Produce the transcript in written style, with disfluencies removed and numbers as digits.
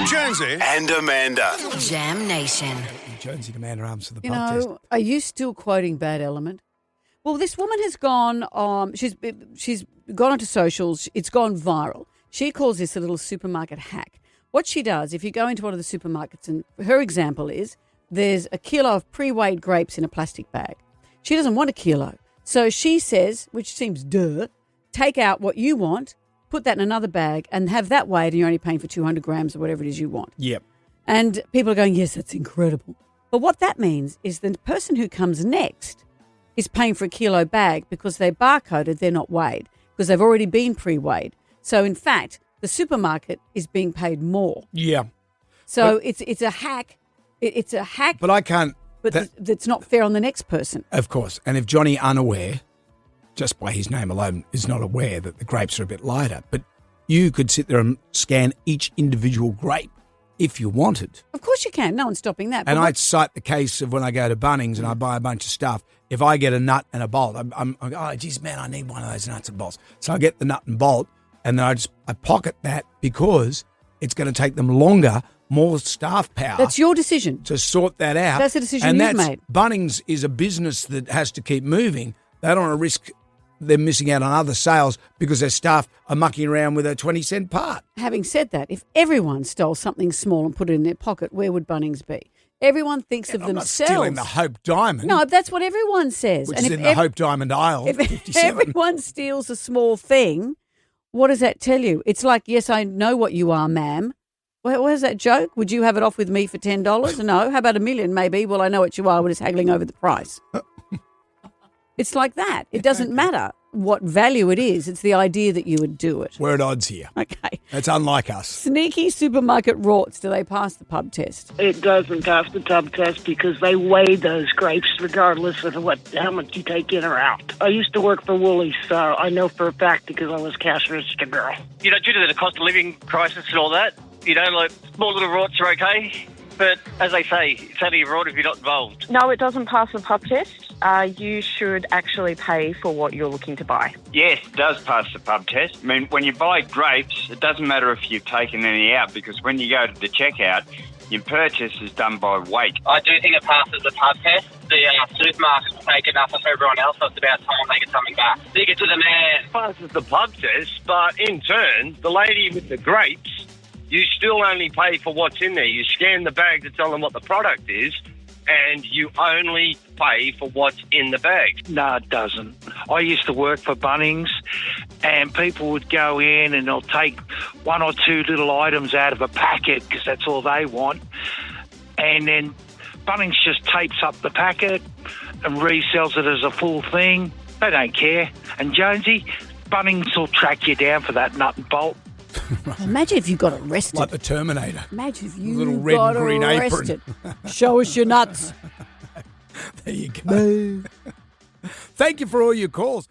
Jonesy and Amanda. Jam Nation. Jonesy and Amanda Arms for the You pub test. know, are you still quoting Bad Element? Well, this woman has gone. She's gone onto socials. It's gone viral. She calls this a little supermarket hack. What she does, if you go into one of the supermarkets, and her example is there's a kilo of pre-weighed grapes in a plastic bag. She doesn't want a kilo, so she says, which seems take out what you want, put that in another bag, and have that weighed, and you're only paying for 200 grams or whatever it is you want. Yep. And people are going, yes, that's incredible. But what that means is the person who comes next is paying for a kilo bag because they're barcoded, they're not weighed, because they've already been pre-weighed. So, in fact, the supermarket is being paid more. Yeah. So it's a hack. It's a hack. But I can't. But that's not fair on the next person. Of course. And if Johnny unaware, just by his name alone, is not aware that the grapes are a bit lighter, but you could sit there and scan each individual grape if you wanted. Of course you can. No one's stopping that. And I'd cite the case of when I go to Bunnings and I buy a bunch of stuff. If I get a nut and a bolt, I'm oh, geez, man, I need one of those nuts and bolts. So I get the nut and bolt, and then I pocket that because it's going to take them longer, more staff power. That's your decision. To sort that out. That's the decision you've made. Bunnings is a business that has to keep moving. They don't want to risk them missing out on other sales because their staff are mucking around with a 20-cent part. Having said that, if everyone stole something small and put it in their pocket, where would Bunnings be? Everyone thinks of I'm themselves. not stealing the Hope Diamond. No, that's what everyone says. Which is in the Hope Diamond aisle, If 57. everyone steals a small thing, what does that tell you? It's like, yes, I know what you are, ma'am. What is that joke? Would you have it off with me for $10? No. How about $1 million? Maybe. Well, I know what you are. We're just haggling over the price. It's like that. It doesn't matter what value it is. It's the idea that you would do it. We're at odds here. Okay. It's unlike us. Sneaky supermarket rorts. Do they pass the pub test? It doesn't pass the pub test because they weigh those grapes regardless of how much you take in or out. I used to work for Woolies, so I know for a fact because I was cash register girl. You know, due to the cost of living crisis and all that, you know, like small little rorts are okay. But as they say, it's only a rort if you're not involved. No, it doesn't pass the pub test. You should actually pay for what you're looking to buy. Yes, it does pass the pub test. I mean, when you buy grapes, it doesn't matter if you've taken any out because when you go to the checkout, your purchase is done by weight. I do think it passes the pub test. The supermarkets take enough of everyone else, so it's about time they get something back. Dig it to the man. Passes the pub test, but in turn, the lady with the grapes, you still only pay for what's in there. You scan the bag to tell them what the product is, and you only pay for what's in the bag. No, it doesn't. I used to work for Bunnings, and people would go in and they'll take one or two little items out of a packet because that's all they want. And then Bunnings just tapes up the packet and resells it as a full thing. They don't care. And Jonesy, Bunnings will track you down for that nut and bolt. Imagine if you got arrested. Like the Terminator. Imagine if you Little red got and green arrested. apron. Show us your nuts. There you go. Thank you for all your calls.